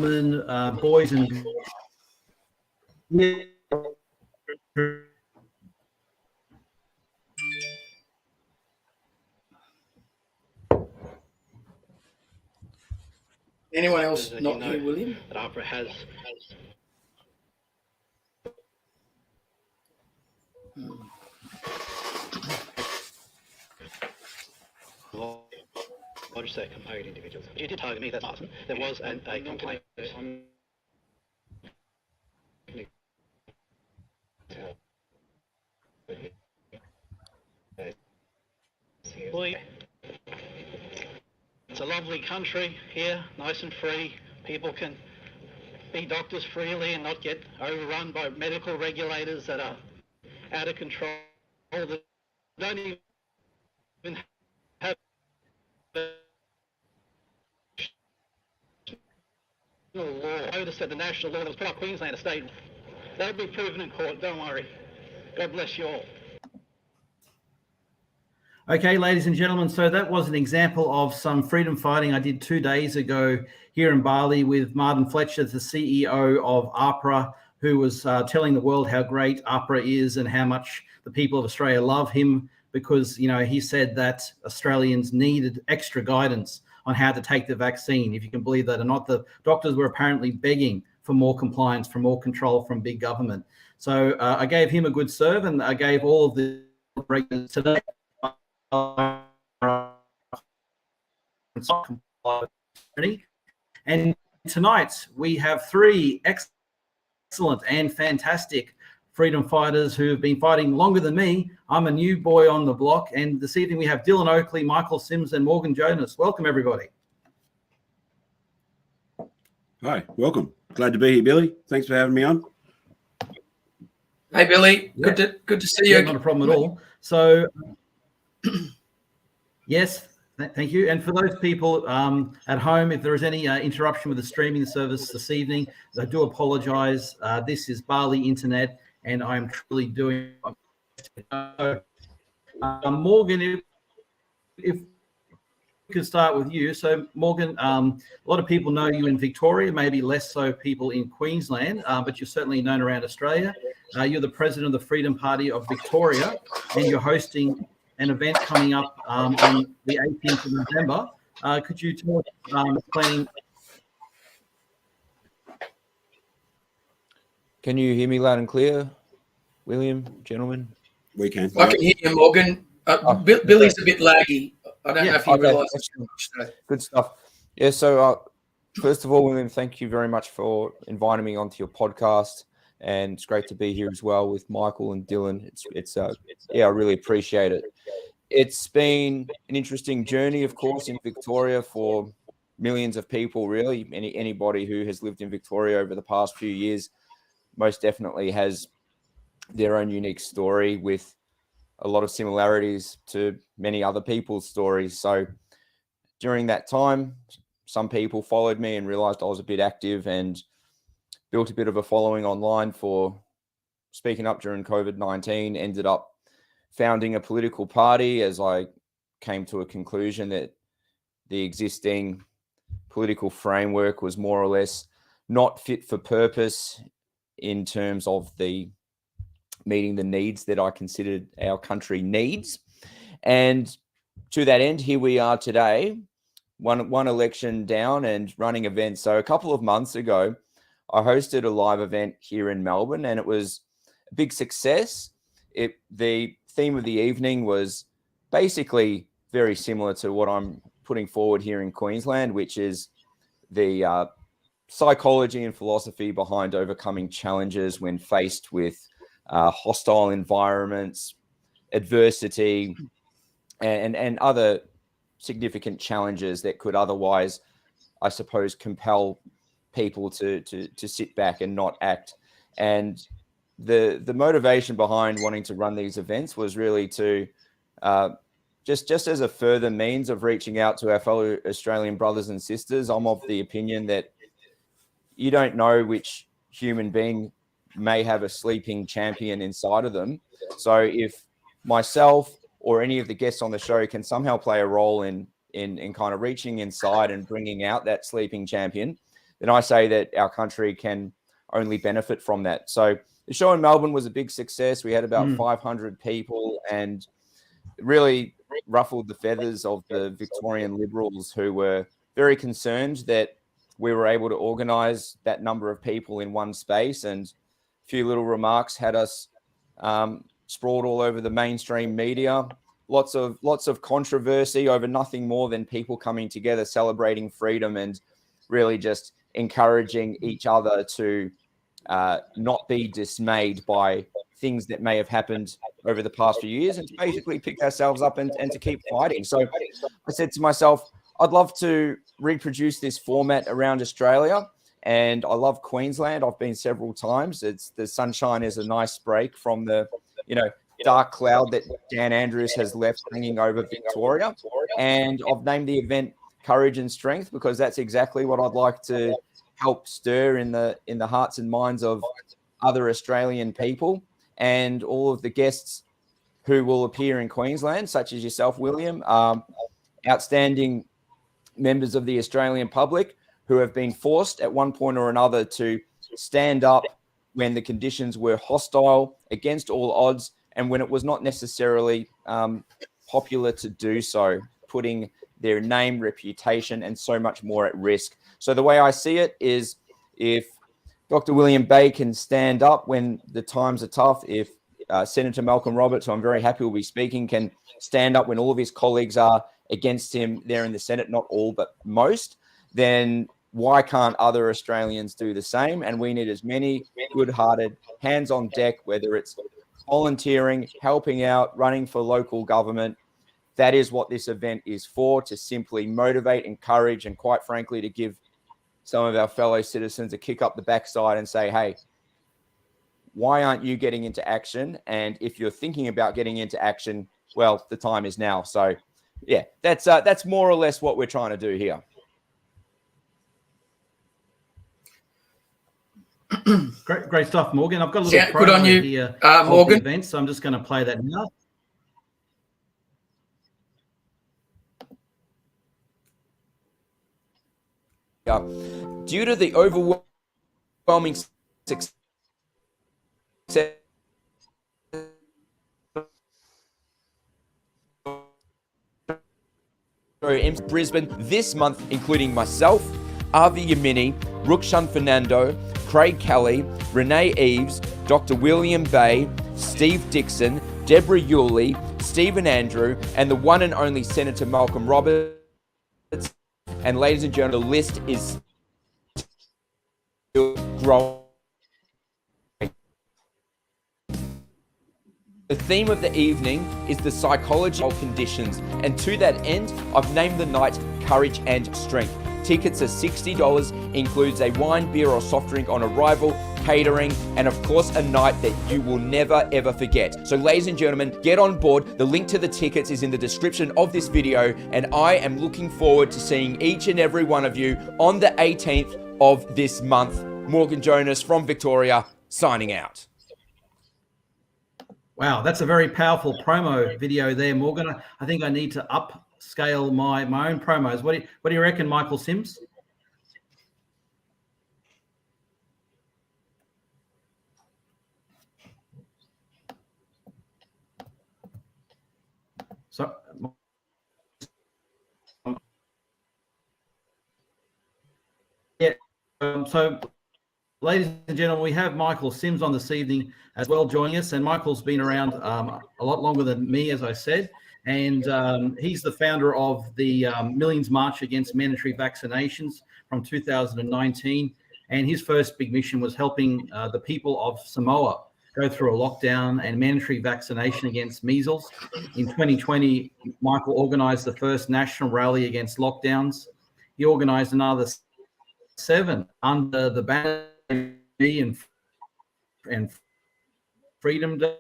gentlemen, boys and anyone else not here, William? That APRA has lodged their complaint individuals. You did target me, that's awesome. There was a complaint. It's a lovely country here, nice and free. People can be doctors freely and not get overrun by medical regulators that are out of control, that don't even have national law. Notice that the national law that was put up Queensland State, that'll be proven in court, don't worry. God bless you all. Okay, ladies and gentlemen, so that was an example of some freedom fighting I did 2 days ago here in Bali with Martin Fletcher, the CEO of APRA, who was telling the world how great APRA is and how much the people of Australia love him because, you know, he said that Australians needed extra guidance on how to take the vaccine, if you can believe that or not. The doctors were apparently begging for more compliance, for more control from big government. So I gave him a good serve, and I gave all of the regulators today. And tonight we have 3 excellent and fantastic freedom fighters who have been fighting longer than me. I'm a new boy on the block, and this evening we have Dylan Oakley, Michael Sims, and Morgan Jonas. Welcome, everybody. Hi, welcome. Glad to be here, Billy. Thanks for having me on. Hey, Billy. Yeah. Good to see you. Not a problem at all. So, yes, thank you. And for those people at home, if there is any interruption with the streaming service this evening, I do apologize. This is Bali Internet, and I'm truly doing. Morgan, if we could start with you. So, Morgan, a lot of people know you in Victoria, maybe less so people in Queensland, but you're certainly known around Australia. You're the president of the Freedom Party of Victoria, and you're hosting an event coming up on the 18th of November. Could you tell us explaining? Can you hear me loud and clear, William, gentlemen? We can. I can hear you, Morgan. Billy's a bit laggy. I don't know if you realise. Good stuff. Yeah, so first of all, William, thank you very much for inviting me onto your podcast. And it's great to be here as well with Michael and Dylan. I really appreciate it. It's been an interesting journey, of course, in Victoria for millions of people, really. Anybody who has lived in Victoria over the past few years most definitely has their own unique story with a lot of similarities to many other people's stories. So during that time, some people followed me and realized I was a bit active and built a bit of a following online for speaking up during COVID-19, ended up founding a political party as I came to a conclusion that the existing political framework was more or less not fit for purpose in terms of the meeting the needs that I considered our country needs. And to that end, here we are today, one election down and running events. So a couple of months ago, I hosted a live event here in Melbourne, and it was a big success. The theme of the evening was basically very similar to what I'm putting forward here in Queensland, which is the psychology and philosophy behind overcoming challenges when faced with hostile environments, adversity, and other significant challenges that could otherwise, I suppose, compel people to sit back and not act. And the motivation behind wanting to run these events was really to just as a further means of reaching out to our fellow Australian brothers and sisters. I'm of the opinion that you don't know which human being may have a sleeping champion inside of them. So if myself or any of the guests on the show can somehow play a role in kind of reaching inside and bringing out that sleeping champion, then I say that our country can only benefit from that. So the show in Melbourne was a big success. We had about 500 people, and really ruffled the feathers of the Victorian Liberals, who were very concerned that we were able to organise that number of people in one space. And a few little remarks had us sprawled all over the mainstream media. Lots of controversy over nothing more than people coming together, celebrating freedom, and really just encouraging each other to not be dismayed by things that may have happened over the past few years, and to basically pick ourselves up and to keep fighting. So I said to myself, I'd love to reproduce this format around Australia, and I love Queensland. I've been several times. The sunshine is a nice break from the, dark cloud that Dan Andrews has left hanging over Victoria. And I've named the event Courage and Strength, because that's exactly what I'd like to help stir in the hearts and minds of other Australian people. And all of the guests who will appear in Queensland, such as yourself, William, outstanding members of the Australian public who have been forced at one point or another to stand up when the conditions were hostile, against all odds, and when it was not necessarily popular to do so, putting their name, reputation, and so much more at risk. So the way I see it is, if Dr. William Bay can stand up when the times are tough, if Senator Malcolm Roberts, who I'm very happy will be speaking, can stand up when all of his colleagues are against him there in the Senate, not all, but most, then why can't other Australians do the same? And we need as many good-hearted hands on deck, whether it's volunteering, helping out, running for local government. That is what this event is for, to simply motivate, encourage, and quite frankly, to give some of our fellow citizens a kick up the backside and say, hey, why aren't you getting into action? And if you're thinking about getting into action, well, the time is now. So yeah, that's more or less what we're trying to do here. Great stuff, Morgan. I've got a little good on you, here Morgan. Event, so I'm just going to play that now. Due to the overwhelming success in Brisbane this month, including myself, Avi Yamini, Rukshan Fernando, Craig Kelly, Renee Eves, Dr. William Bay, Steve Dixon, Deborah Yulee, Stephen Andrew, and the one and only Senator Malcolm Roberts. And ladies and gentlemen, the list is still growing. The theme of the evening is the psychology of conditions, and to that end, I've named the night Courage and Strength. Tickets are $60, includes a wine, beer, or soft drink on arrival, catering, and of course, a night that you will never, ever forget. So ladies and gentlemen, get on board. The link to the tickets is in the description of this video, and I am looking forward to seeing each and every one of you on the 18th of this month. Morgan Jonas from Victoria, signing out. Wow, that's a very powerful promo video there, Morgan. I think I need to upscale my own promos. What do you reckon, Michael Sims? So, yeah. So, ladies and gentlemen, we have Michael Sims on this evening as well joining us. And Michael's been around a lot longer than me, as I said. And he's the founder of the Millions March Against Mandatory Vaccinations from 2019. And his first big mission was helping the people of Samoa go through a lockdown and mandatory vaccination against measles. In 2020, Michael organized the first national rally against lockdowns. He organized another 7 under the banner and Freedom Day.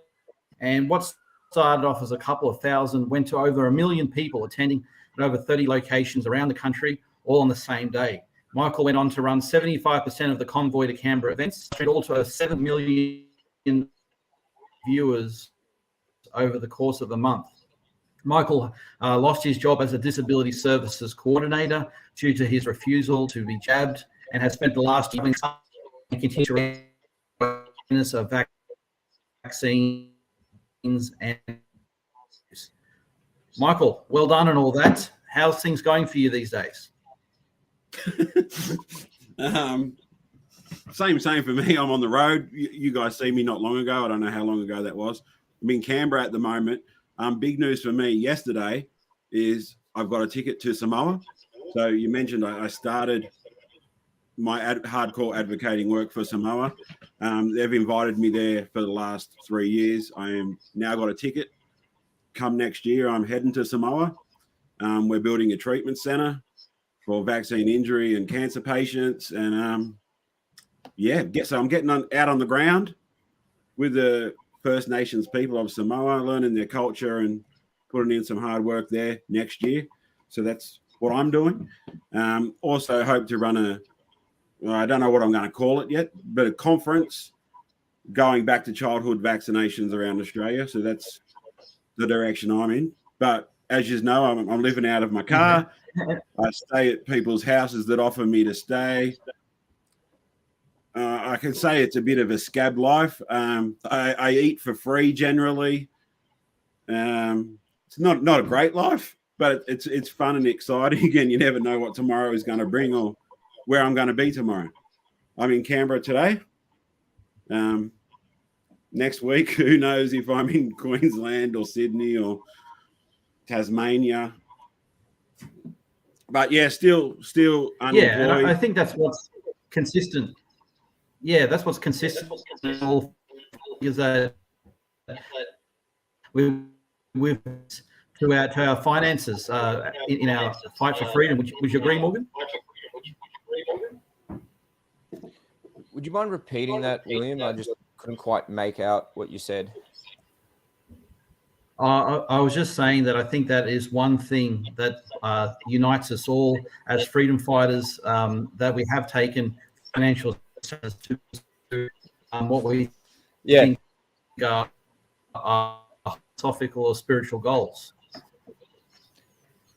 And what started off as a couple of thousand went to over 1 million people attending at over 30 locations around the country, all on the same day. Michael went on to run 75% of the Convoy to Canberra events, and also 7 million viewers over the course of a month. Michael lost his job as a disability services coordinator due to his refusal to be jabbed and has spent the last year and continue to awareness of vaccines and Michael, well done and all that. How's things going for you these days? Same for me. I'm on the road. You guys see me not long ago. I don't know how long ago that was. I'm in Canberra at the moment. Big news for me yesterday is I've got a ticket to Samoa. So you mentioned I started my hardcore advocating work for Samoa. They've invited me there for the last 3 years. I am now got a ticket. Come next year, I'm heading to Samoa. We're building a treatment center for vaccine injury and cancer patients. And so I'm getting out on the ground with the First Nations people of Samoa, learning their culture and putting in some hard work there next year. So that's what I'm doing. Also hope to run I don't know what I'm going to call it yet, but a conference going back to childhood vaccinations around Australia. So that's the direction I'm in. But as you know, I'm living out of my car. I stay at people's houses that offer me to stay. I can say it's a bit of a scab life. I eat for free generally. It's not a great life, but it's fun and exciting, and you never know what tomorrow is going to bring or where I'm going to be tomorrow. I'm in Canberra today. Next week, who knows if I'm in Queensland or Sydney or Tasmania. But yeah, still unemployed. Yeah, and I think that's what's consistent. Yeah, that's what's consistent is that we've to our finances in our fight for freedom. Would you agree, Morgan? Would you mind repeating that, William? I just couldn't quite make out what you said. I was just saying that I think that is one thing that unites us all as freedom fighters, that we have taken financial steps to what we think are philosophical or spiritual goals.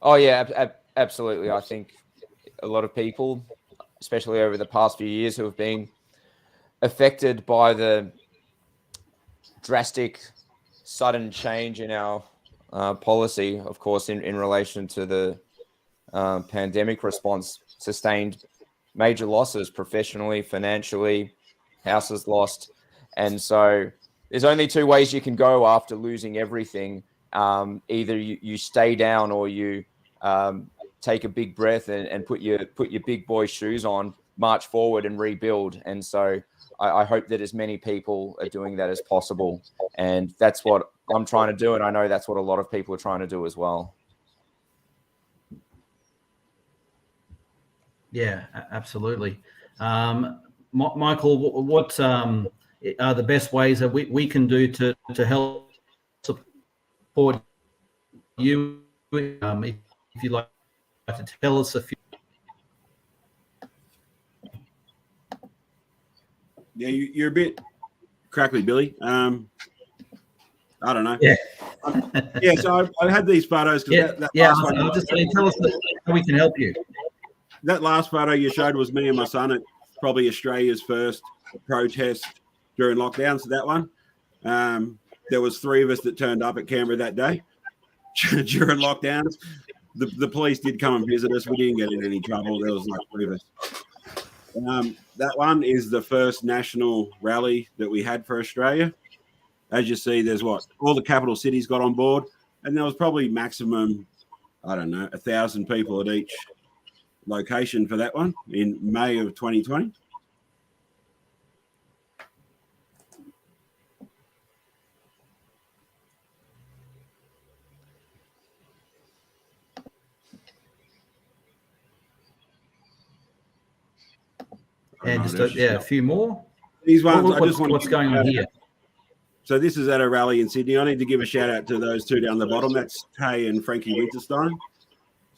Oh, yeah, absolutely. I think a lot of people, especially over the past few years, who have been affected by the drastic, sudden change in our policy, of course, in relation to the pandemic response, sustained major losses professionally, financially, houses lost. And so there's only two ways you can go after losing everything. Either you stay down or you take a big breath and put your big boy shoes on, march forward and rebuild. And so I hope that as many people are doing that as possible. And that's what I'm trying to do. And I know that's what a lot of people are trying to do as well. Yeah, absolutely. Michael, what are the best ways that we can do to help support you? If you'd like to tell us a few. Yeah, you're a bit crackly, Billy. I don't know. Yeah. So I had these photos. I'll just tell us how we can help you. That last photo you showed was me and my son at probably Australia's first protest during lockdown. So that one, there was 3 of us that turned up at Canberra that day during lockdowns. The police did come and visit us. We didn't get in any trouble. There was like 3 of us. That one is the first national rally that we had for Australia. As you see, there's all the capital cities got on board, and there was probably maximum, 1,000 people at each location for that one in May of 2020. And a few more. These ones, what's going on here? So this is at a rally in Sydney. I need to give a shout out to those 2 down the bottom. That's Tay and Frankie Winterstein.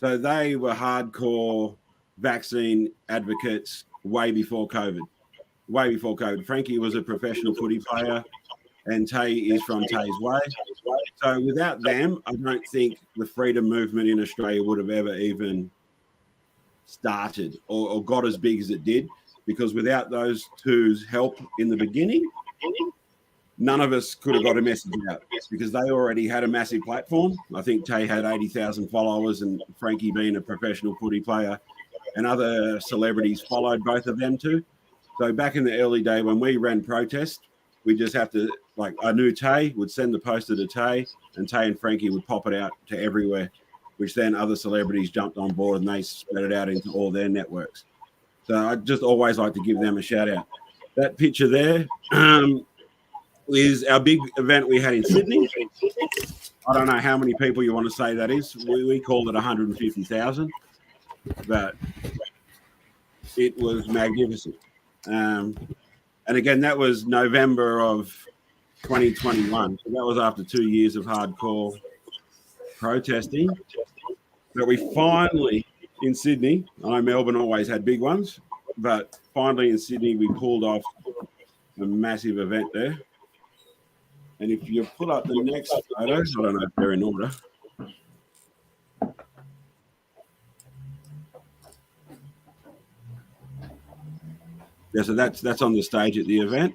So they were hardcore vaccine advocates way before COVID. Frankie was a professional footy player, and Tay is from Tay's Way. So without them, I don't think the freedom movement in Australia would have ever even started or got as big as it did, because without those two's help in the beginning, none of us could have got a message out, because they already had a massive platform. I think Tay had 80,000 followers, and Frankie, being a professional footy player, and other celebrities followed both of them too. So back in the early day when we ran protest, we just have to, like, I knew Tay would send the poster to Tay, and Tay and Frankie would pop it out to everywhere, which then other celebrities jumped on board and they spread it out into all their networks. So I just always like to give them a shout out. That picture there is our big event we had in Sydney. I don't know how many people you want to say that is. We called it 150,000, but it was magnificent. And again, that was November of 2021. So that was after 2 years of hardcore protesting. But we finally, in Sydney, I know Melbourne always had big ones, but finally in Sydney, we pulled off a massive event there. And if you pull up the next photos, I don't know if they're in order. Yeah, so that's on the stage at the event.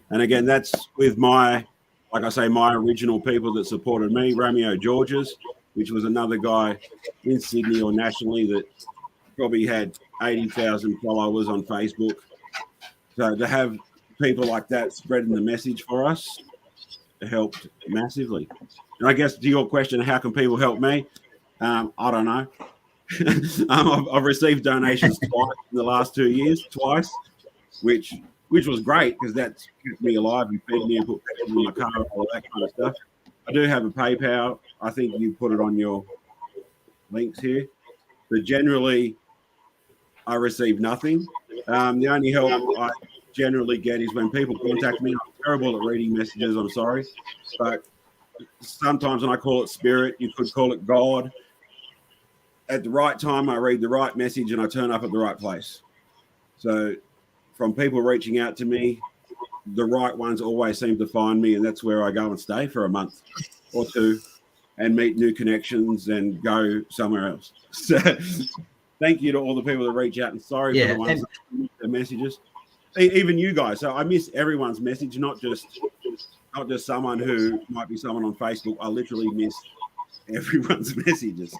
And again, that's with my, like I say, my original people that supported me, Romeo Georges, which was another guy in Sydney or nationally that probably had 80,000 followers on Facebook. So to have people like that spreading the message for us helped massively. And I guess to your question, how can people help me? I don't know. I've received donations twice in the last 2 years, which was great, because that's kept me alive and fed me and put petrol in my car, all that kind of stuff. I do have a PayPal. I think you put it on your links here. But generally, I receive nothing. The only help I generally get is when people contact me. I'm terrible at reading messages, I'm sorry. But sometimes when I call it spirit, you could call it God. At the right time, I read the right message and I turn up at the right place. So from people reaching out to me, the right ones always seem to find me, and that's where I go and stay for a month or two and meet new connections and go somewhere else. So thank you to all the people that reach out, and sorry for the ones that miss their messages. Even you guys. So I miss everyone's message, not just someone who might be someone on Facebook. I literally miss everyone's messages.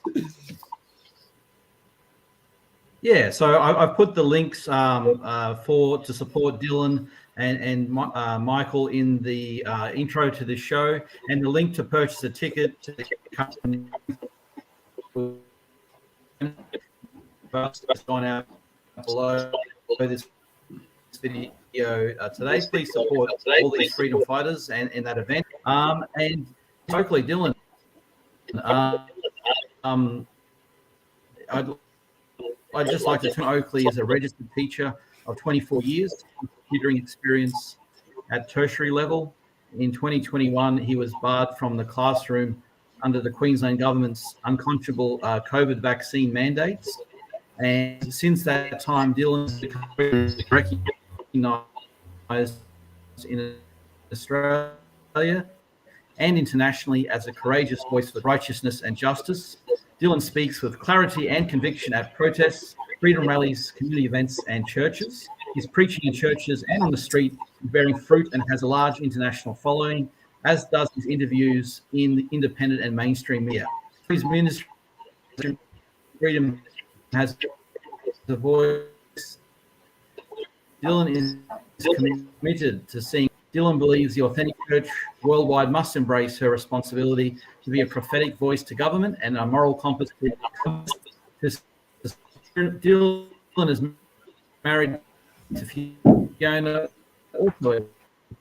Yeah, so I've put the links to support Dylan and Michael in the intro to the show, and the link to purchase a ticket to the company gone out below this video today. Please support all these freedom fighters and that event. And Oakley, Dylan, I'd just like to turn Oakley as a registered teacher of 24 years, tutoring experience at tertiary level. In 2021, he was barred from the classroom under the Queensland government's unconscionable COVID vaccine mandates. And since that time, Dylan is recognized in Australia and internationally as a courageous voice for righteousness and justice. Dylan speaks with clarity and conviction at protests, freedom rallies, community events, and churches. He's preaching in churches and on the street, bearing fruit, and has a large international following, as does his interviews in the independent and mainstream media. His ministry, freedom, has the voice. Dylan is committed to seeing. Dylan believes the authentic church worldwide must embrace her responsibility to be a prophetic voice to government and a moral compass. Dylan is married to Fiona, also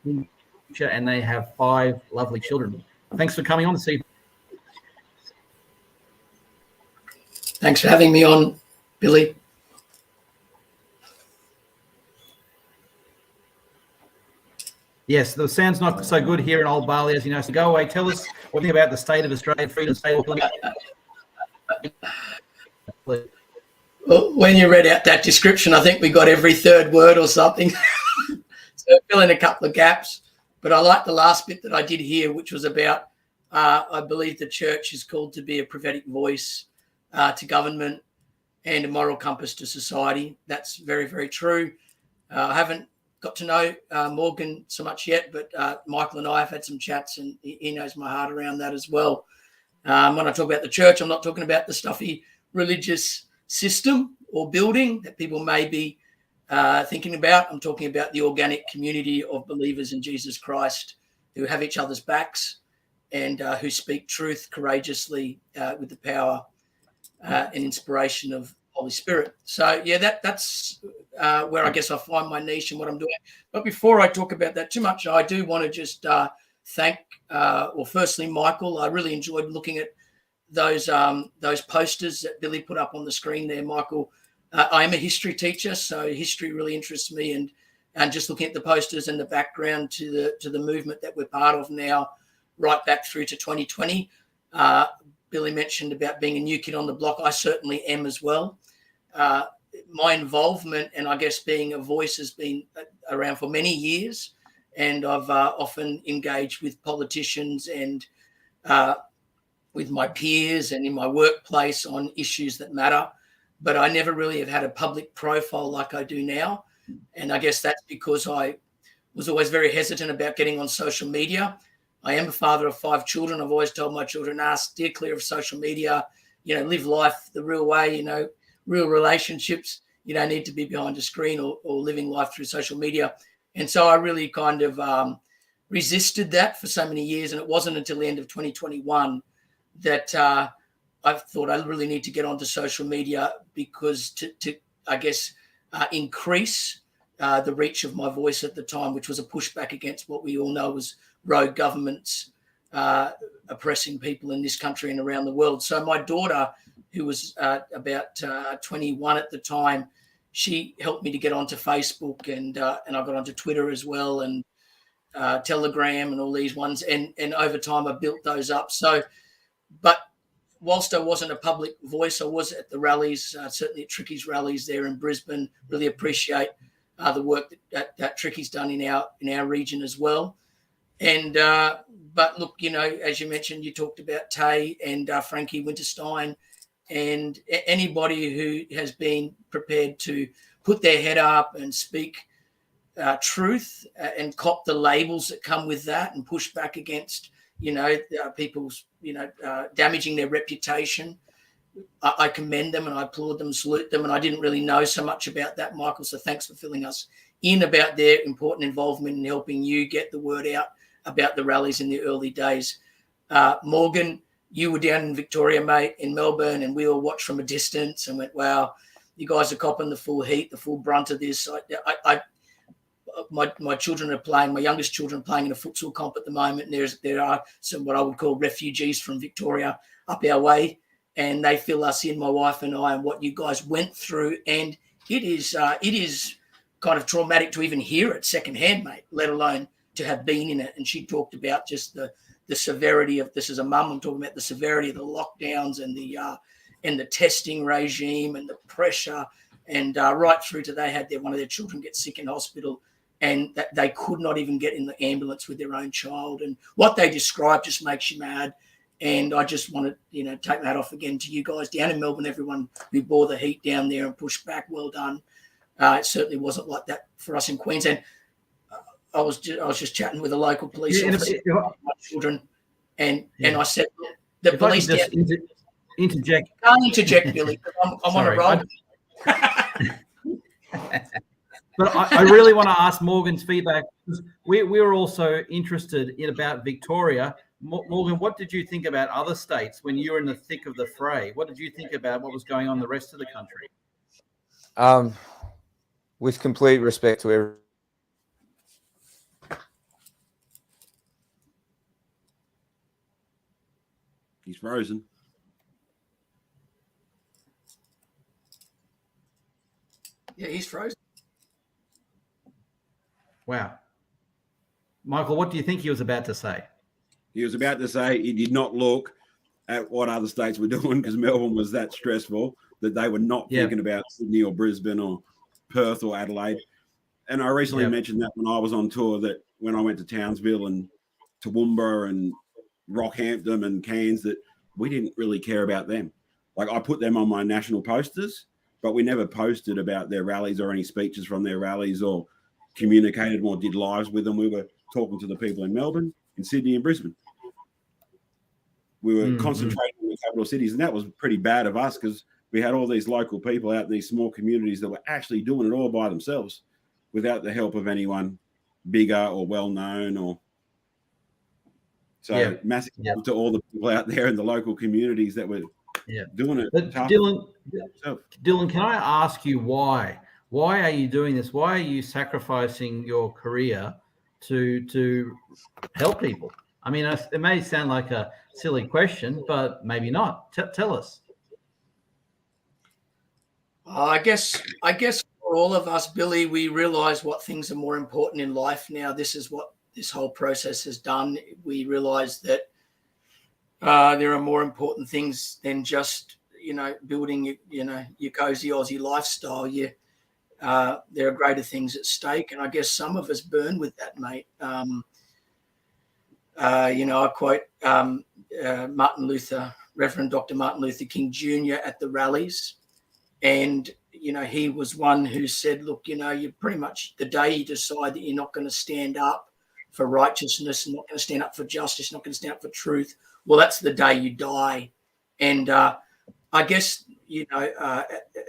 and they have 5 lovely children. Thanks for coming on this evening. Thanks for having me on, Billy. Yes, the sound's not so good here in Old Bali, as you know. So go away. Tell us what you think about the state of Australia, freedom state. Well, when you read out that description, I think we got every third word or something. So fill in a couple of gaps. But I like the last bit that I did hear, which was about, I believe the church is called to be a prophetic voice to government and a moral compass to society. That's very, very true. I haven't got to know Morgan so much yet, but Michael and I have had some chats, and he knows my heart around that as well. When I talk about the church, I'm not talking about the stuffy religious system or building that people may be thinking about. I'm talking about the organic community of believers in Jesus Christ who have each other's backs and who speak truth courageously with the power and inspiration of Holy Spirit. So yeah, that's where I guess I find my niche and what I'm doing. But before I talk about that too much, I do want to just thank, firstly, Michael. I really enjoyed looking at those posters that Billy put up on the screen there, Michael. I am a history teacher, so history really interests me, and just looking at the posters and the background to the movement that we're part of now, right back through to 2020. Billy mentioned about being a new kid on the block. I certainly am as well. My involvement and I guess being a voice has been around for many years, and I've often engaged with politicians and with my peers and in my workplace on issues that matter. But I never really have had a public profile like I do now. And I guess that's because I was always very hesitant about getting on social media. I am a father of 5 children. I've always told my children, steer clear of social media, live life the real way, real relationships. You don't need to be behind a screen or living life through social media. And so I really kind of resisted that for so many years. And it wasn't until the end of 2021 that I thought I really need to get onto social media because to I guess, increase the reach of my voice at the time, which was a pushback against what we all know was rogue governments oppressing people in this country and around the world. So my daughter, who was about 21 at the time, she helped me to get onto Facebook, and I got onto Twitter as well, and Telegram and all these ones. And over time, I built those up. So, but whilst I wasn't a public voice, I was at the rallies, certainly at Tricky's rallies there in Brisbane. Really appreciate the work that Tricky's done in our region as well. And but look, as you mentioned, you talked about Tay and Frankie Winterstein, and anybody who has been prepared to put their head up and speak truth and cop the labels that come with that and push back against people's damaging their reputation. I commend them and I applaud them, salute them. And I didn't really know so much about that, Michael. So thanks for filling us in about their important involvement in helping you get the word out about the rallies in the early days. Morgan, you were down in Victoria, mate, in Melbourne, and we all watched from a distance and went, wow, you guys are copping the full heat, the full brunt of this. My children are playing, my youngest children are playing in a futsal comp at the moment. And there are some what I would call refugees from Victoria up our way, and they fill us in, my wife and I, and what you guys went through. And it is kind of traumatic to even hear it secondhand, mate, let alone to have been in it. And she talked about just the severity of this as a mum. I'm talking about the severity of the lockdowns and the testing regime and the pressure, and right through to they had one of their children get sick in hospital, and that they could not even get in the ambulance with their own child. And what they described just makes you mad. And I just want to, take my hat off again to you guys down in Melbourne, everyone who bore the heat down there and pushed back. Well done. It certainly wasn't like that for us in Queensland. I was just chatting with a local police officer, my children, and I said, the police. Interject. Can't interject, Billy. I'm on a roll. But I really want to ask Morgan's feedback. We're also interested in about Victoria. Morgan, what did you think about other states when you were in the thick of the fray? What did you think about what was going on in the rest of the country? With complete respect to everyone. He's frozen. Yeah, he's frozen. Wow. Michael, what do you think he was about to say? He was about to say he did not look at what other states were doing because Melbourne was that stressful that they were not thinking about Sydney or Brisbane or Perth or Adelaide. And I recently mentioned that when I was on tour, that when I went to Townsville and Toowoomba and Rockhampton and Cairns, that we didn't really care about them. Like, I put them on my national posters, but we never posted about their rallies or any speeches from their rallies or communicated or did lives with them. We were talking to the people in Melbourne, in Sydney and Brisbane. We were concentrating on the capital cities, and that was pretty bad of us because we had all these local people out in these small communities that were actually doing it all by themselves without the help of anyone bigger or well-known. Or so massive love to all the people out there in the local communities that were doing it. But Dylan, can I ask you why? Why are you doing this? Why are you sacrificing your career to help people? I mean, it may sound like a silly question, but maybe not. Tell us. I guess for all of us, Billy, we realise what things are more important in life now. This is what this whole process has done. We realise that there are more important things than just, building, your cozy Aussie lifestyle. There are greater things at stake, and I guess some of us burn with that, mate. I quote Reverend Dr. Martin Luther King Jr. at the rallies. And, he was one who said, look, you pretty much the day you decide that you're not going to stand up for righteousness and not going to stand up for justice, not going to stand up for truth, well, that's the day you die. And I guess,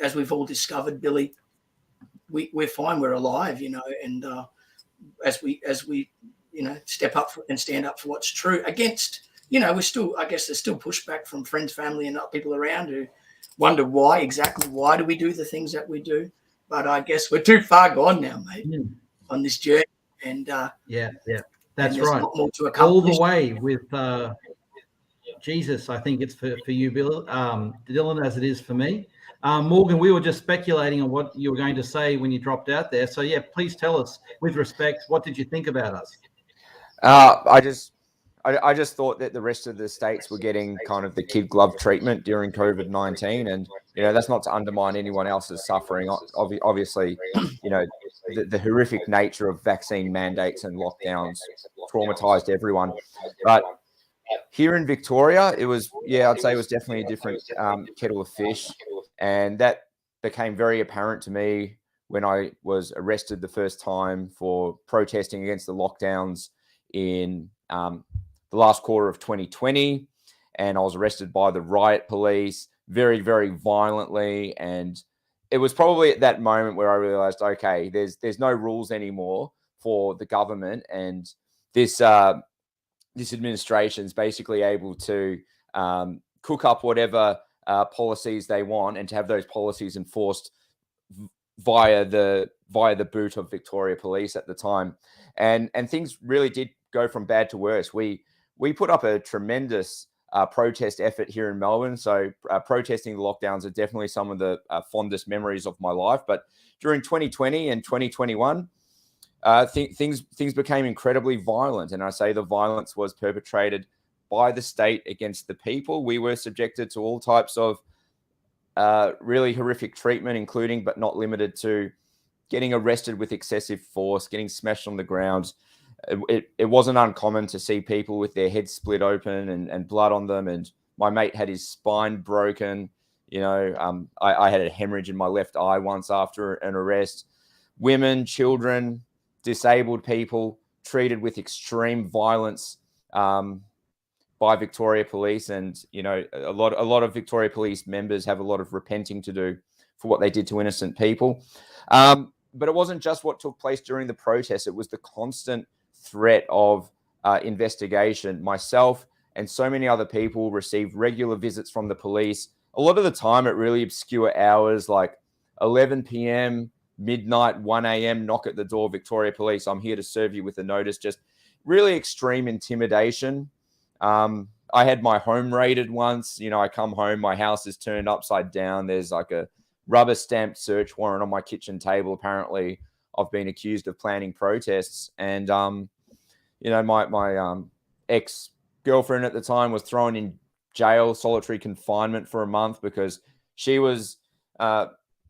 as we've all discovered, Billy, we're fine, we're alive, and as we step up and stand up for what's true against, we're still, I guess there's still pushback from friends, family and people around who wonder why do we do the things that we do. But I guess we're too far gone now, mate, on this journey. And that's right. All the way with Jesus. I think it's for you, Bill, Dylan, as it is for me. Morgan, we were just speculating on what you were going to say when you dropped out there. So please tell us, with respect, what did you think about us? I just thought that the rest of the states were getting kind of the kid glove treatment during COVID-19, and that's not to undermine anyone else's suffering. Obviously, the horrific nature of vaccine mandates and lockdowns traumatized everyone. But here in Victoria, it was I'd say it was definitely a different kettle of fish, and that became very apparent to me when I was arrested the first time for protesting against the lockdowns in the last quarter of 2020, and I was arrested by the riot police very, very violently. And it was probably at that moment where I realized, okay, there's no rules anymore for the government, and this administration is basically able to cook up whatever policies they want, and to have those policies enforced via the boot of Victoria Police at the time. And things really did go from bad to worse. We put up a tremendous protest effort here in Melbourne. So protesting the lockdowns are definitely some of the fondest memories of my life. But during 2020 and 2021, things became incredibly violent. And I say the violence was perpetrated by the state against the people. We were subjected to all types of really horrific treatment, including but not limited to getting arrested with excessive force, getting smashed on the ground. It wasn't uncommon to see people with their heads split open and blood on them. And my mate had his spine broken. I had a hemorrhage in my left eye once after an arrest. Women, children, disabled people treated with extreme violence by Victoria Police. And, a lot of Victoria Police members have a lot of repenting to do for what they did to innocent people. But it wasn't just what took place during the protest. It was the constant threat of investigation. Myself and so many other people received regular visits from the police. A lot of the time at really obscure hours, like 11 p.m., midnight, 1 a.m., knock at the door, Victoria Police, I'm here to serve you with a notice. Just really extreme intimidation. I had my home raided once. I come home, my house is turned upside down. There's like a rubber stamped search warrant on my kitchen table. Apparently, I've been accused of planning protests. And, my ex-girlfriend at the time was thrown in jail, solitary confinement for a month because she was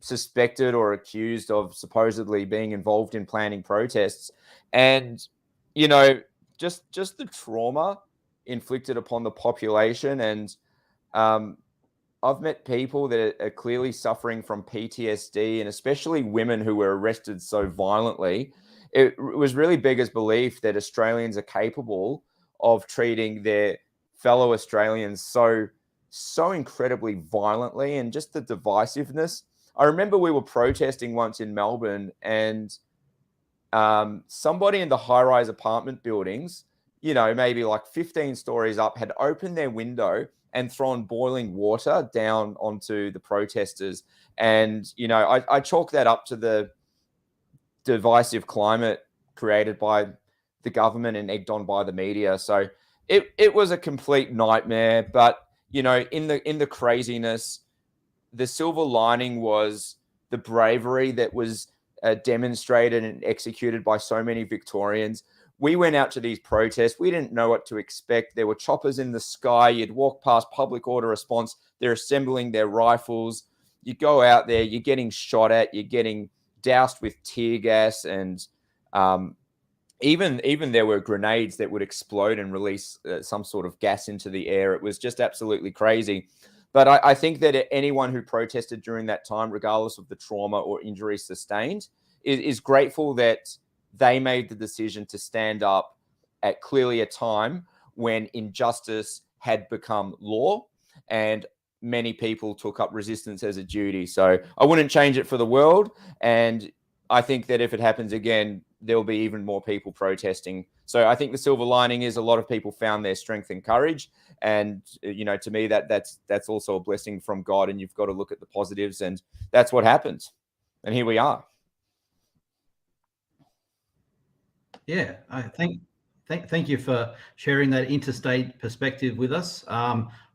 suspected or accused of supposedly being involved in planning protests. And, just the trauma inflicted upon the population and I've met people that are clearly suffering from PTSD, and especially women who were arrested so violently. It was really beggars belief that Australians are capable of treating their fellow Australians so incredibly violently, and just the divisiveness. I remember we were protesting once in Melbourne, and somebody in the high-rise apartment buildings, maybe like 15 stories up, had opened their window and thrown boiling water down onto the protesters. And, I chalk that up to the divisive climate created by the government and egged on by the media. So it was a complete nightmare. But, in the craziness, the silver lining was the bravery that was demonstrated and executed by so many Victorians. We went out to these protests. We didn't know what to expect. There were choppers in the sky. You'd walk past public order response. They're assembling their rifles. You go out there, you're getting shot at, you're getting doused with tear gas, and even there were grenades that would explode and release some sort of gas into the air. It was just absolutely crazy. But I think that anyone who protested during that time, regardless of the trauma or injury sustained, is grateful that they made the decision to stand up at clearly a time when injustice had become law, and many people took up resistance as a duty. So I wouldn't change it for the world. And I think that if it happens again, there'll be even more people protesting. So I think the silver lining is a lot of people found their strength and courage. And, to me, that's also a blessing from God. And you've got to look at the positives, and that's what happened. And here we are. Yeah, I thank you for sharing that interstate perspective with us.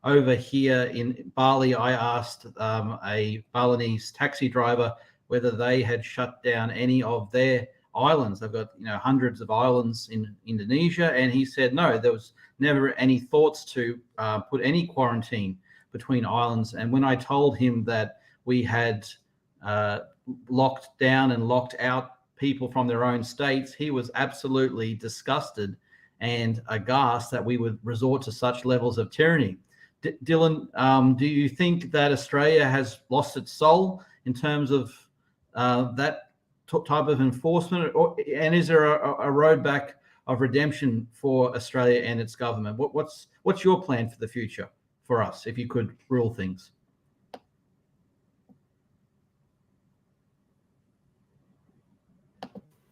Over here in Bali, I asked a Balinese taxi driver whether they had shut down any of their islands. They've got hundreds of islands in Indonesia, and he said no, there was never any thoughts to put any quarantine between islands. And when I told him that we had locked down and locked out people from their own states, he was absolutely disgusted and aghast that we would resort to such levels of tyranny. Dylan, do you think that Australia has lost its soul in terms of that type of enforcement, and is there a road back of redemption for Australia and its government? What's your plan for the future for us, if you could rule things?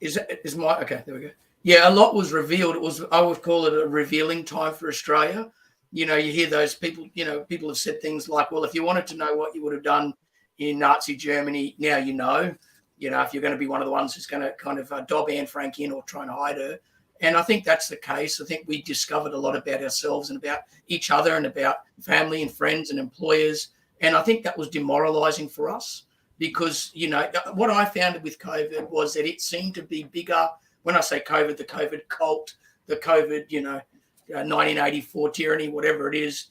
Okay, there we go. Yeah, a lot was revealed. I would call it a revealing time for Australia. You hear those people, people have said things like, well, if you wanted to know what you would have done in Nazi Germany, now you know. If you're going to be one of the ones who's going to kind of dob Anne Frank in or try and hide her. And I think that's the case. I think we discovered a lot about ourselves and about each other and about family and friends and employers. And I think that was demoralizing for us because, what I found with COVID was that it seemed to be bigger. When I say COVID, the COVID cult, the COVID, 1984 tyranny, whatever it is,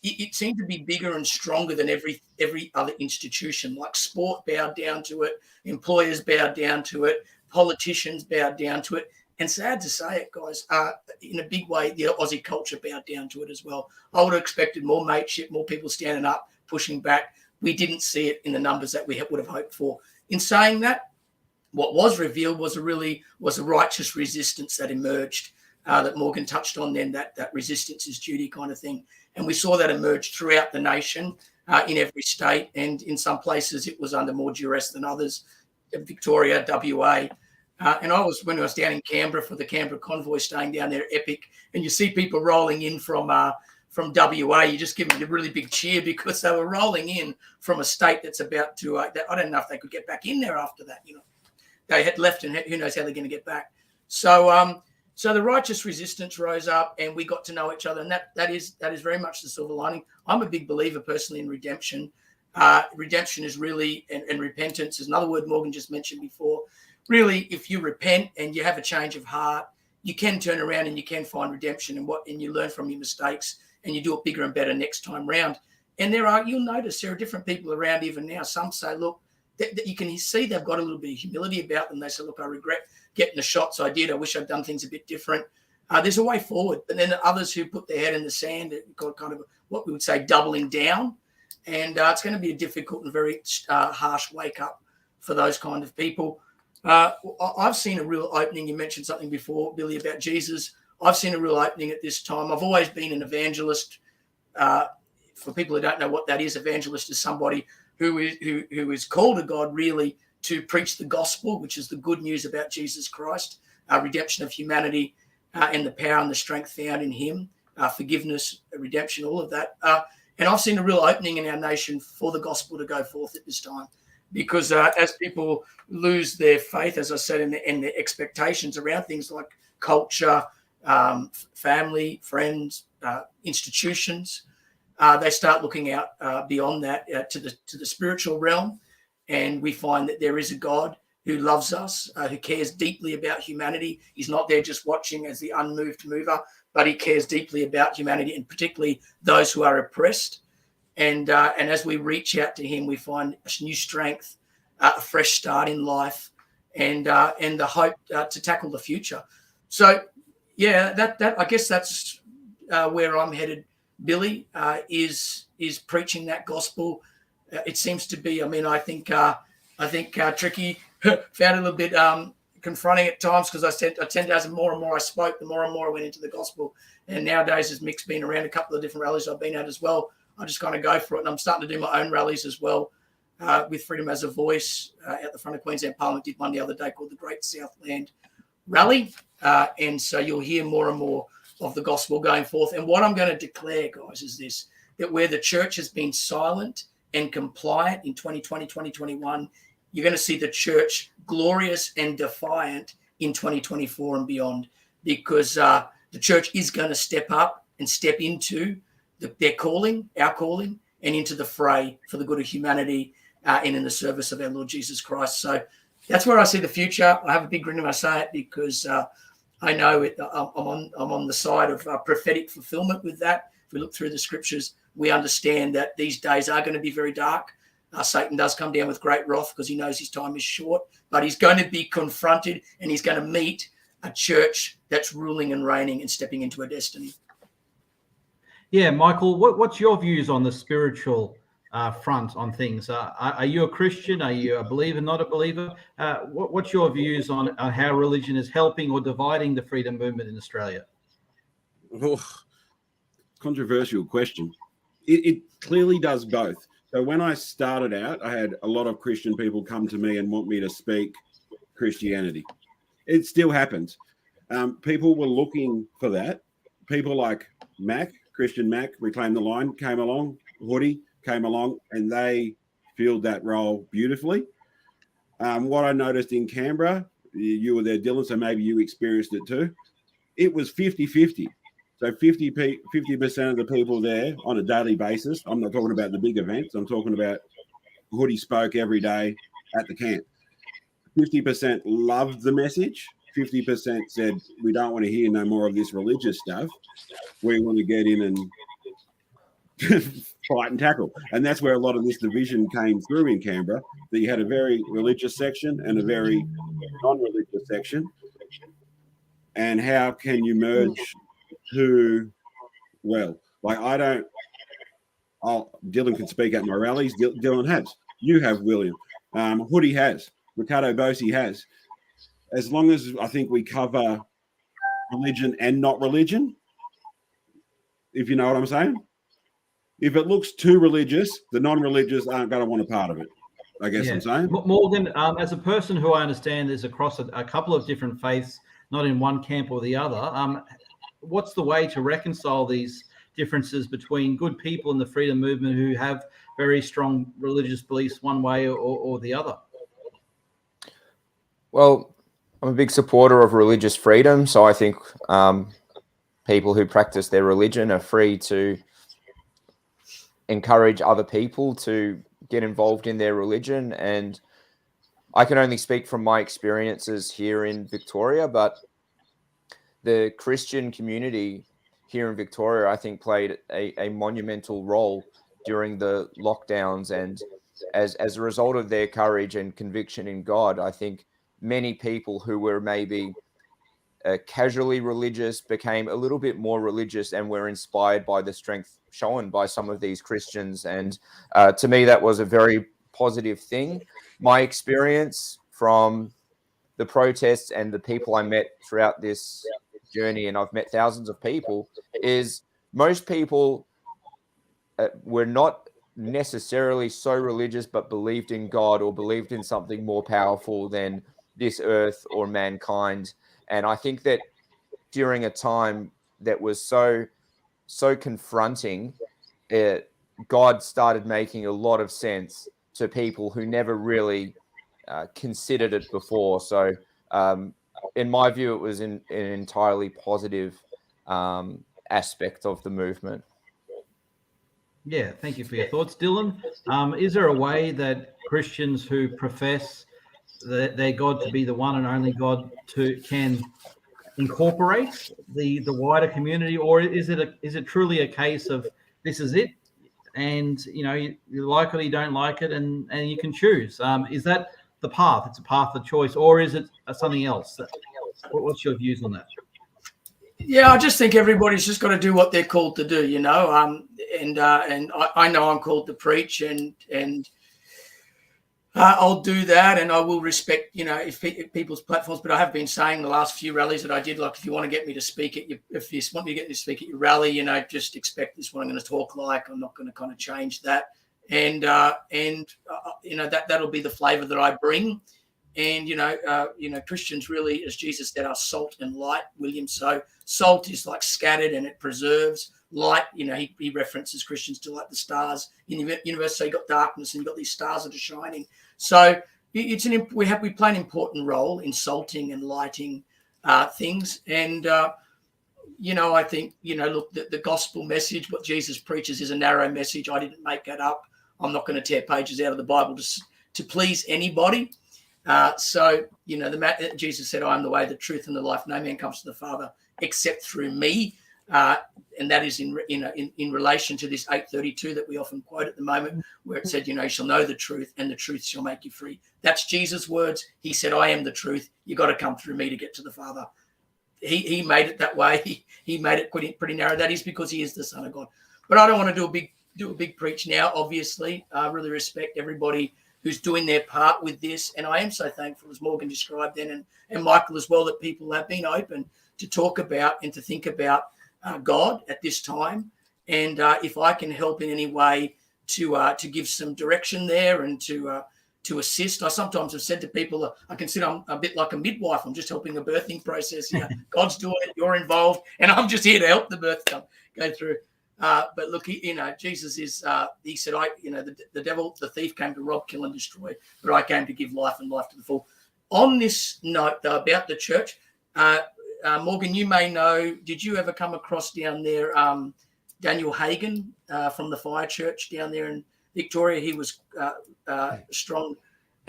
it seemed to be bigger and stronger than every other institution. Like sport bowed down to it, employers bowed down to it, politicians bowed down to it. And sad to say it, guys, in a big way, the Aussie culture bowed down to it as well. I would have expected more mateship, more people standing up, pushing back. We didn't see it in the numbers that we would have hoped for. In saying that, what was revealed was a righteous resistance that emerged, that Morgan touched on then, that resistance is duty kind of thing. And we saw that emerge throughout the nation, in every state. And in some places, it was under more duress than others. Victoria, WA. And when I was down in Canberra for the Canberra convoy, staying down there, epic. And you see people rolling in from WA, you just give them a really big cheer because they were rolling in from a state that's about to, I don't know if they could get back in there after that. They had left, and who knows how they're going to get back. So the righteous resistance rose up, and we got to know each other, and that is very much the silver lining. I'm a big believer personally in redemption. Redemption is really, and repentance is another word Morgan just mentioned before. Really, if you repent and you have a change of heart, you can turn around and you can find redemption, and you learn from your mistakes and you do it bigger and better next time round. And you'll notice there are different people around even now. Some say, look, that you can see they've got a little bit of humility about them. They say, look, I regret getting the shots I did. I wish I'd done things a bit different. There's a way forward. But then others who put their head in the sand, kind of what we would say doubling down. And it's going to be a difficult and very harsh wake up for those kind of people. I've seen a real opening. You mentioned something before, Billy, about Jesus. I've seen a real opening at this time. I've always been an evangelist. For people who don't know what that is, evangelist is somebody who is called of God really to preach the gospel, which is the good news about Jesus Christ, redemption of humanity, and the power and the strength found in him, forgiveness, redemption, all of that. And I've seen a real opening in our nation for the gospel to go forth at this time. Because as people lose their faith, as I said, and their expectations around things like culture, family, friends, institutions, they start looking out beyond that to the spiritual realm, and we find that there is a God who loves us, who cares deeply about humanity. He's not there just watching as the unmoved mover, but he cares deeply about humanity, and particularly those who are oppressed. And as we reach out to him, we find a new strength, a fresh start in life, and the hope to tackle the future. So, yeah, that I guess that's where I'm headed, Billy. Is preaching that gospel. It seems to be. I mean, I think Tricky found it a little bit confronting at times, because I tend to, as more and more I spoke, the more and more I went into the gospel. And nowadays, as Mick's been around a couple of different rallies I've been at as well, I just kind of go for it. And I'm starting to do my own rallies as well, with Freedom as a Voice at the front of Queensland Parliament. Did one the other day called the Great Southland Rally. And so you'll hear more and more of the gospel going forth. And what I'm going to declare, guys, is this, that where the church has been silent and compliant in 2020, 2021, you're going to see the church glorious and defiant in 2024 and beyond, because the church is going to step up and step into their calling, our calling, and into the fray for the good of humanity and in the service of our Lord Jesus Christ. So that's where I see the future. I have a big grin when I say it, because I know I'm on the side of prophetic fulfillment with that. If we look through the scriptures, we understand that these days are going to be very dark. Satan does come down with great wrath because he knows his time is short, but he's going to be confronted, and he's going to meet a church that's ruling and reigning and stepping into a destiny. Yeah, Michael, what's your views on the spiritual front on things? Are you a Christian? Are you a believer, not a believer? What's your views on how religion is helping or dividing the freedom movement in Australia? Oh, controversial question. It clearly does both. So when I started out, I had a lot of Christian people come to me and want me to speak Christianity. It still happens. People were looking for that. People like Christian Mac, Reclaim the Line, came along, Hoodie came along, and they filled that role beautifully. What I noticed in Canberra, you were there, Dylan, so maybe you experienced it too. It was 50-50. So 50% of the people there on a daily basis. I'm not talking about the big events. I'm talking about Hoodie spoke every day at the camp. 50% loved the message. 50% said, we don't want to hear no more of this religious stuff. We want to get in and fight and tackle. And that's where a lot of this division came through in Canberra, that you had a very religious section and a very non-religious section. And how can you merge two? Well, like Dylan can speak at my rallies. Dylan has. You have, William. Hoodie has. Ricardo Bosi has. As long as I think we cover religion and not religion, if you know what I'm saying. If it looks too religious, the non-religious aren't going to want a part of it, I guess. Yeah. I'm saying. Morgan, as a person who I understand is across a couple of different faiths, not in one camp or the other, what's the way to reconcile these differences between good people in the freedom movement who have very strong religious beliefs one way or the other? Well, I'm a big supporter of religious freedom, so I think people who practice their religion are free to encourage other people to get involved in their religion. And I can only speak from my experiences here in Victoria, but the Christian community here in Victoria, I think, played a monumental role during the lockdowns. And as a result of their courage and conviction in God, I think many people who were maybe casually religious became a little bit more religious, and were inspired by the strength shown by some of these Christians. And to me, that was a very positive thing. My experience from the protests and the people I met throughout this journey, and I've met thousands of people, is most people were not necessarily so religious, but believed in God or believed in something more powerful than this earth or mankind. And I think that during a time that was so confronting, God started making a lot of sense to people who never really considered it before. So in my view, it was an entirely positive aspect of the movement. Yeah, thank you for your thoughts, Dylan. Is there a way that Christians who profess their God to be the one and only God can incorporate the wider community, or is it truly a case of this is it, and you like it or you don't like it, and you can choose? Is that the path? It's a path of choice, or is it something else? What's your views on that? Yeah, I just think everybody's just got to do what they're called to do, and I know I'm called to preach, and I'll do that, and I will respect, if people's platforms. But I have been saying the last few rallies that I did, like, if you want to get me to speak if you want me to get me to speak at your rally, just expect this is what I'm going to talk like. I'm not going to kind of change that, and that'll be the flavour that I bring. And, Christians really, as Jesus said, are salt and light, William. So salt is like scattered and it preserves. Light, he references Christians to like the stars in the universe. So you got darkness and you've got these stars that are shining. So we play an important role in salting and lighting things. And, I think, look, the gospel message, what Jesus preaches, is a narrow message. I didn't make that up. I'm not going to tear pages out of the Bible to please anybody. Jesus said, I am the way, the truth, and the life. No man comes to the Father except through me. And that is in relation to this 8:32 that we often quote at the moment, where it said, you shall know the truth, and the truth shall make you free. That's Jesus' words. He said, I am the truth. You got to come through me to get to the Father. He made it that way. He made it pretty narrow. That is because he is the Son of God. But I don't want to do a big preach now. Obviously, I really respect everybody who's doing their part with this. And I am so thankful, as Morgan described then, and Michael as well, that people have been open to talk about and to think about God at this time. And if I can help in any way to give some direction there and to assist. I sometimes have said to people, I consider I'm a bit like a midwife. I'm just helping the birthing process here. God's doing it, you're involved, and I'm just here to help the birth go through. But look, Jesus is, he said, the devil, the thief came to rob, kill, and destroy, but I came to give life and life to the full. On this note, though, about the church, Morgan, you may know, did you ever come across down there Daniel Hagen from the Fire Church down there in Victoria? He was a strong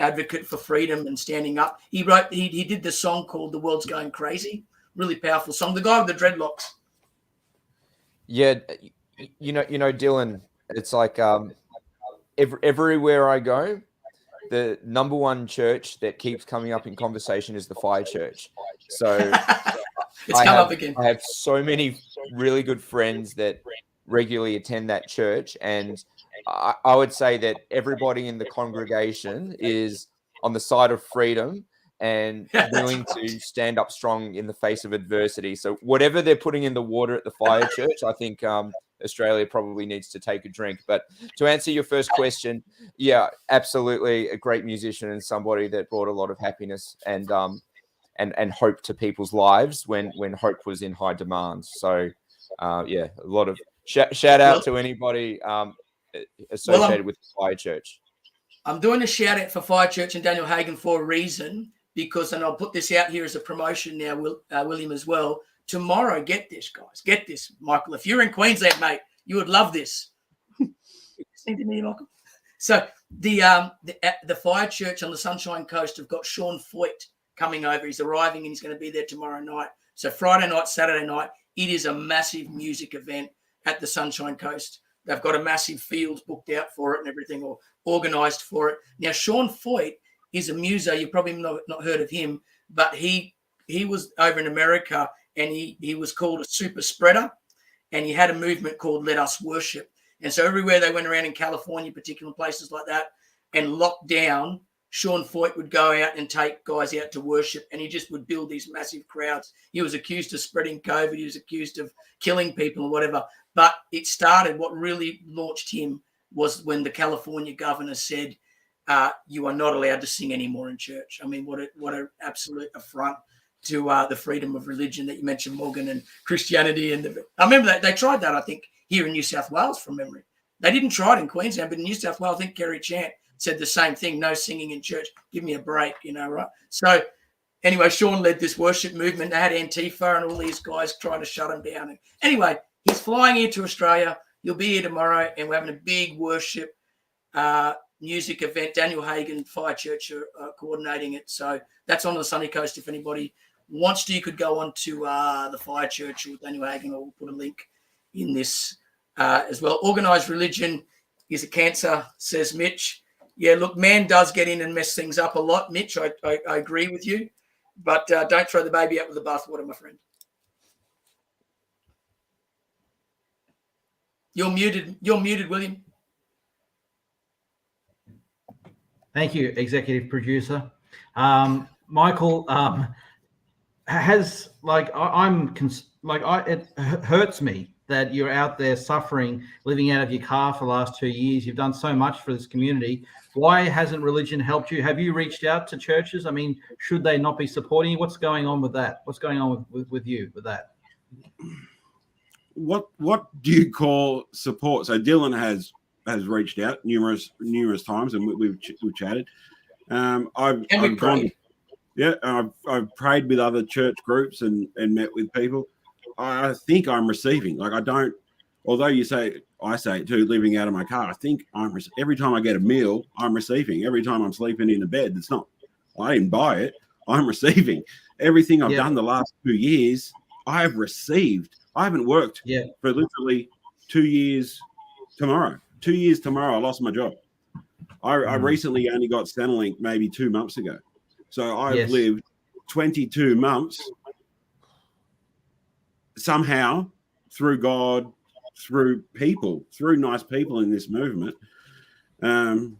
advocate for freedom and standing up. He did the song called The World's Going Crazy, really powerful song. The guy with the dreadlocks. Yeah, Dylan, it's like everywhere I go, the number one church that keeps coming up in conversation is the Fire Church. So I have so many really good friends that regularly attend that church, and I would say that everybody in the congregation is on the side of freedom and willing to stand up strong in the face of adversity. So whatever they're putting in the water at the Fire Church, I think Australia probably needs to take a drink. But to answer your first question, yeah, absolutely a great musician and somebody that brought a lot of happiness and hope to people's lives when hope was in high demand. So a lot of shout out to anybody associated with the Fire Church. I'm doing a shout out for Fire Church and Daniel Hagen for a reason, because, and I'll put this out here as a promotion now, William, as well. Tomorrow, get this, guys. Get this, Michael. If you're in Queensland, mate, you would love this. Listening to me, Michael. So the Fire Church on the Sunshine Coast have got Sean Foyt coming over. He's arriving and he's going to be there tomorrow night. So Friday night, Saturday night, it is a massive music event at the Sunshine Coast. They've got a massive field booked out for it and everything, or organised for it. Now, Sean Foyt is a muso. You've probably not heard of him, but he he was over in America, and he was called a super spreader, and he had a movement called Let Us Worship. And so everywhere they went around in California, particular places like that, and locked down, Sean Foyt would go out and take guys out to worship, and he just would build these massive crowds. He was accused of spreading COVID. He was accused of killing people or whatever. But it started, what really launched him was when the California governor said, you are not allowed to sing anymore in church. I mean, what an absolute affront to the freedom of religion that you mentioned, Morgan, and Christianity. And I remember that they tried that, I think, here in New South Wales from memory. They didn't try it in Queensland, but in New South Wales, I think Kerry Chant said the same thing, no singing in church, give me a break, right? So anyway, Sean led this worship movement. They had Antifa and all these guys trying to shut him down. And anyway, he's flying here to Australia. He'll be here tomorrow, and we're having a big worship music event. Daniel Hagen, Fire Church are coordinating it. So that's on the Sunny Coast. If anybody wants to, you could go on to the Fire Church or Daniel Hagen, or we'll put a link in this as well. Organised religion is a cancer, says Mitch. Yeah, look, man does get in and mess things up a lot, Mitch. I agree with you. But don't throw the baby out with the bathwater, my friend. You're muted. You're muted, William. Thank you, executive producer. Michael, it hurts me that you're out there suffering, living out of your car for the last 2 years. You've done so much for this community. Why hasn't religion helped you? Have you reached out to churches? I mean, should they not be supporting you? What's going on with that? What's going on with you with that? What do you call support? So Dylan has reached out numerous times, and we've chatted. I've prayed with other church groups and met with people. I think I'm receiving. Like, I don't. Although I say it too, living out of my car. I think every time I get a meal, I'm receiving. Every time I'm sleeping in a bed, I didn't buy it. I'm receiving. Everything I've done the last 2 years, I have received. I haven't worked for literally 2 years tomorrow. 2 years tomorrow, I lost my job. I recently only got Centrelink maybe 2 months ago. So I've lived 22 months somehow through God, through people, through nice people in this movement. So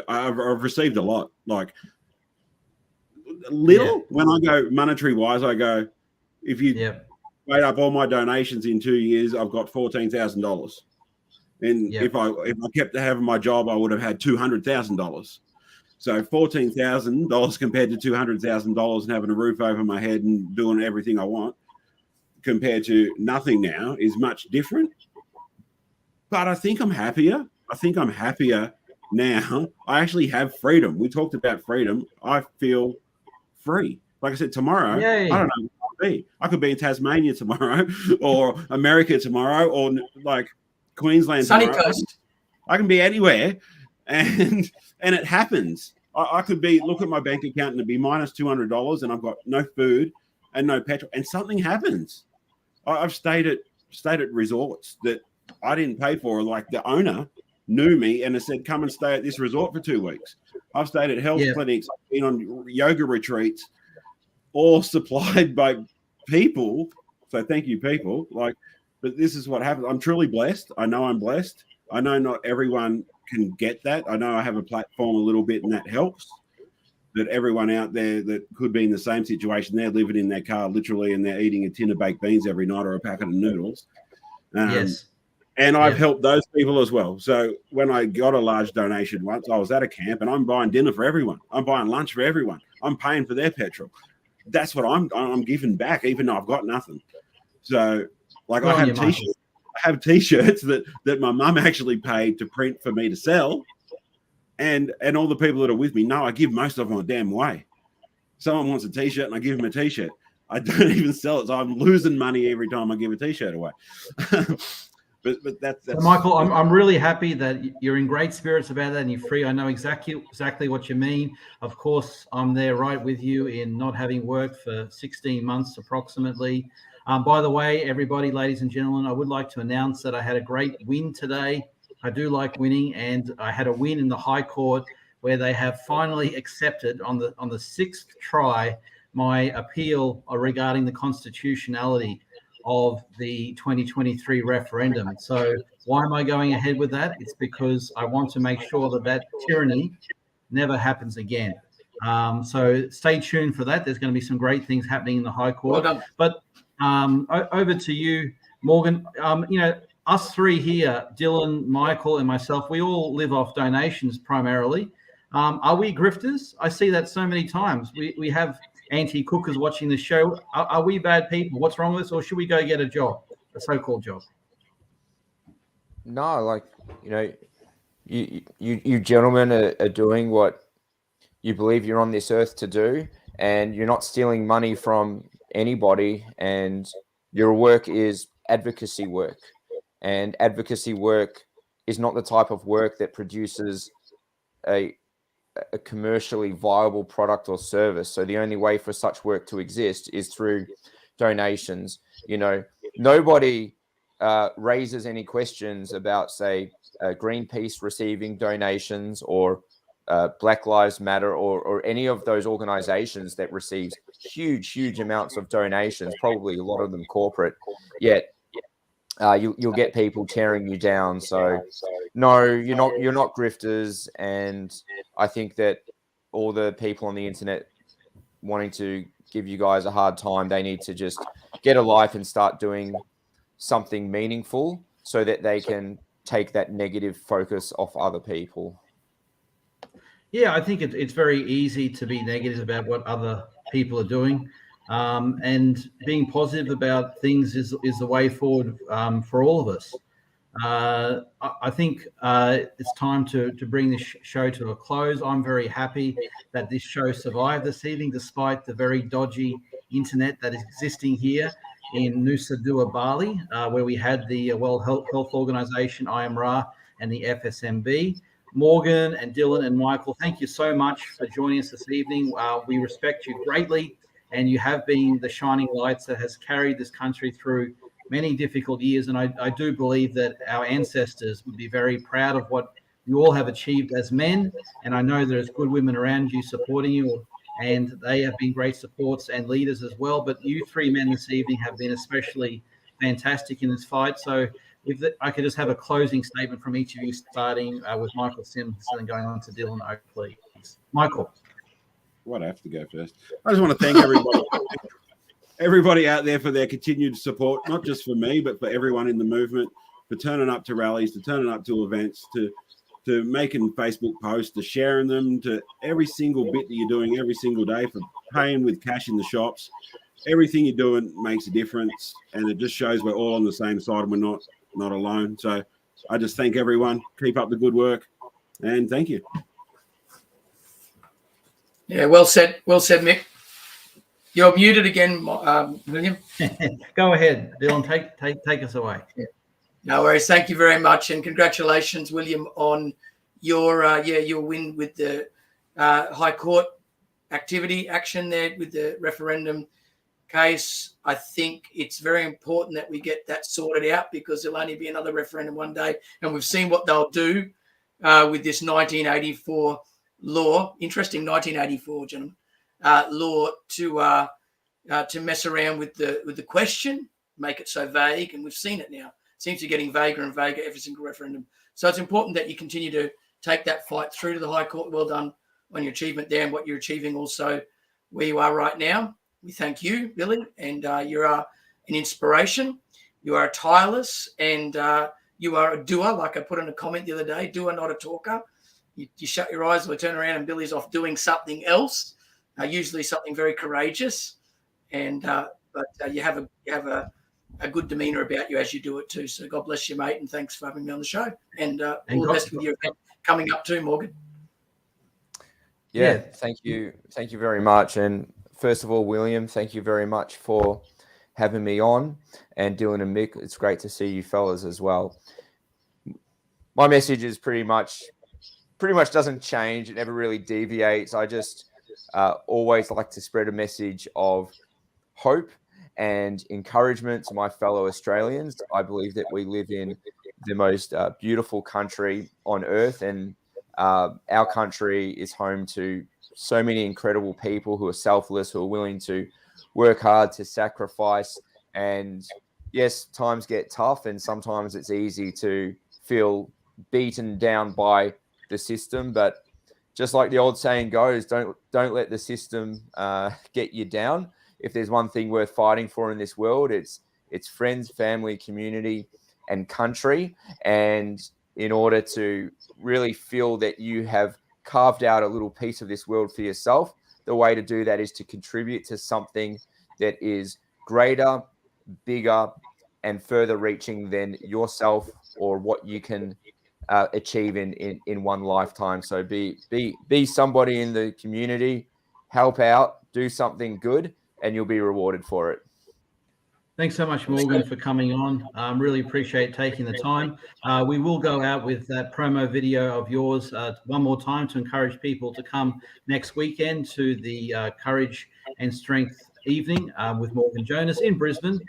I've received a lot. Like, little, when I go monetary wise, I go, if you weighed up all my donations in 2 years, I've got $14,000. And if I kept having my job, I would have had $200,000. So $14,000 compared to $200,000 and having a roof over my head and doing everything I want, compared to nothing now, is much different. But I think I'm happier. Now. I actually have freedom. We talked about freedom. I feel free. Like I said, tomorrow, I don't know what I'll be. I could be in Tasmania tomorrow, or America tomorrow, or like Queensland Sunny tomorrow. Coast. I can be anywhere, and it happens. I could look at my bank account and it'd be minus $200, and I've got no food and no petrol, and something happens. I've stayed at resorts that I didn't pay for. Like, the owner knew me and has said, come and stay at this resort for 2 weeks. I've stayed at health clinics, I've been on yoga retreats, all supplied by people. So thank you, people. But this is what happens. I'm truly blessed. I know I'm blessed. I know not everyone can get that. I know I have a platform a little bit, and that helps. That everyone out there that could be in the same situation, they're living in their car literally, and they're eating a tin of baked beans every night or a packet of noodles. And I've helped those people as well. So when I got a large donation once, I was at a camp and I'm buying dinner for everyone. I'm buying lunch for everyone. I'm paying for their petrol. That's what I'm giving back, even though I've got nothing. So, like, I have t-shirts that my mum actually paid to print for me to sell. And all the people that are with me know I give most of them a damn way. Someone wants a t-shirt and I give them a t-shirt. I don't even sell it, so I'm losing money every time I give a t-shirt away. but that's Michael, I'm really happy that you're in great spirits about that and you're free. I know exactly what you mean. Of course, I'm there right with you in not having worked for 16 months approximately. By the way, everybody, ladies and gentlemen, I would like to announce that I had a great win today. I do like winning, and I had a win in the High Court where they have finally accepted on the sixth try my appeal regarding the constitutionality of the 2023 referendum. So why am I going ahead with that? It's because I want to make sure that that tyranny never happens again. So stay tuned for that. There's going to be some great things happening in the High Court. Well done. But over to you, Morgan. Us three here, Dylan, Michael, and myself, we all live off donations primarily. Are we grifters? I see that so many times. We have anti-cookers watching the show. Are we bad people? What's wrong with us? Or should we go get a job, a so-called job? No, you gentlemen are doing what you believe you're on this earth to do, and you're not stealing money from anybody, and your work is advocacy work. And advocacy work is not the type of work that produces a commercially viable product or service. So the only way for such work to exist is through donations. Nobody raises any questions about, say, Greenpeace receiving donations, or Black Lives Matter, or any of those organizations that receives huge amounts of donations, probably a lot of them corporate, yet you'll get people tearing you down. So no, you're not grifters. And I think that all the people on the internet wanting to give you guys a hard time, they need to just get a life and start doing something meaningful so that they can take that negative focus off other people. Yeah, I think it's very easy to be negative about what other people are doing. And being positive about things is the way forward for all of us. I think it's time to bring this show to a close. I'm very happy that this show survived this evening, despite the very dodgy internet that is existing here in Nusa Dua, Bali, where we had the World Health Organization, IMRA, and the FSMB. Morgan and Dylan and Michael, thank you so much for joining us this evening. We respect you greatly, and you have been the shining lights that has carried this country through many difficult years. And I do believe that our ancestors would be very proud of what you all have achieved as men. And I know there's good women around you supporting you, and they have been great supports and leaders as well. But you three men this evening have been especially fantastic in this fight. So if I could just have a closing statement from each of you, starting with Michael Sims and going on to Dylan Oakley. Michael. What, I have to go first? I just want to thank everybody out there for their continued support, not just for me, but for everyone in the movement, for turning up to rallies, to turning up to events, to making Facebook posts, to sharing them, to every single bit that you're doing every single day, for paying with cash in the shops. Everything you're doing makes a difference, and it just shows we're all on the same side and we're not alone. So I just thank everyone. Keep up the good work, and thank you. Yeah, well said, Mick. You're muted again, William. Go ahead, Dylan. Take us away. Yeah. No worries. Thank you very much, and congratulations, William, on your win with the High Court action there with the referendum case. I think it's very important that we get that sorted out, because there'll only be another referendum one day, and we've seen what they'll do with this 1984 law. Interesting, 1984, gentlemen. Law to mess around with the question, make it so vague, and we've seen it now. It seems to be getting vaguer and vaguer every single referendum. So it's important that you continue to take that fight through to the High Court. Well done on your achievement there and what you're achieving also where you are right now. We thank you, Billy, and you are an inspiration. You are tireless, and you are a doer, like I put in a comment the other day, doer, not a talker. You shut your eyes and we turn around and Billy's off doing something else, usually something very courageous. And but you have a good demeanour about you as you do it too. So God bless you, mate, and thanks for having me on the show. And all the best with your event coming up too, Morgan. Yeah, thank you very much. And first of all, William, thank you very much for having me on, and Dylan and Mick, it's great to see you fellas as well. My message is pretty much doesn't change. It never really deviates. I just always like to spread a message of hope and encouragement to my fellow Australians. I believe that we live in the most beautiful country on earth, and Our country is home to so many incredible people who are selfless, who are willing to work hard, to sacrifice. And yes, times get tough, and sometimes it's easy to feel beaten down by the system. But just like the old saying goes, don't let the system get you down. If there's one thing worth fighting for in this world, it's friends, family, community, and country. And in order to really feel that you have carved out a little piece of this world for yourself, the way to do that is to contribute to something that is greater, bigger, and further reaching than yourself or what you can achieve in one lifetime. So be somebody in the community, help out, do something good, and you'll be rewarded for it. Thanks so much, Morgan, for coming on. Really appreciate taking the time. We will go out with that promo video of yours one more time to encourage people to come next weekend to the Courage and Strength evening with Morgan Jonas in Brisbane.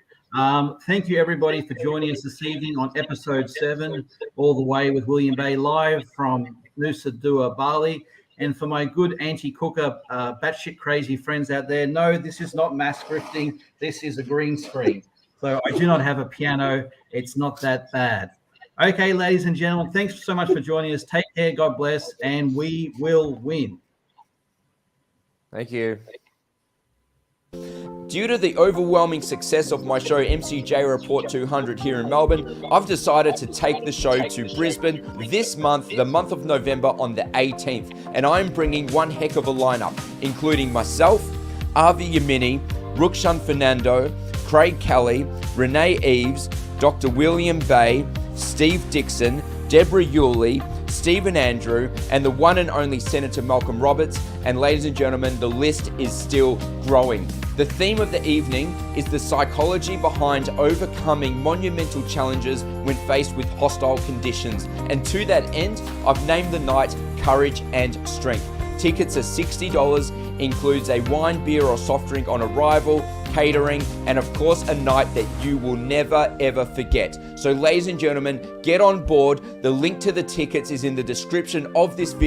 Thank you, everybody, for joining us this evening on episode 7, all the way with William Bay, live from Nusa Dua, Bali. And for my good anti-cooker, batshit crazy friends out there, no, this is not mass grifting. This is a green screen. So I do not have a piano. It's not that bad. Okay, ladies and gentlemen, thanks so much for joining us. Take care, God bless, and we will win. Thank you. Due to the overwhelming success of my show MCJ Report 200 here in Melbourne, I've decided to take the show to Brisbane this month, the month of November, on the 18th. And I'm bringing one heck of a lineup, including myself, Avi Yamini, Rukshan Fernando, Craig Kelly, Renee Eves, Dr. William Bay, Steve Dixon, Deborah Yulee, Stephen Andrew, and the one and only Senator Malcolm Roberts. And ladies and gentlemen, the list is still growing. The theme of the evening is the psychology behind overcoming monumental challenges when faced with hostile conditions. And to that end, I've named the night Courage and Strength. Tickets are $60, includes a wine, beer, or soft drink on arrival, catering, and of course a night that you will never ever forget. So ladies and gentlemen, get on board. The link to the tickets is in the description of this video.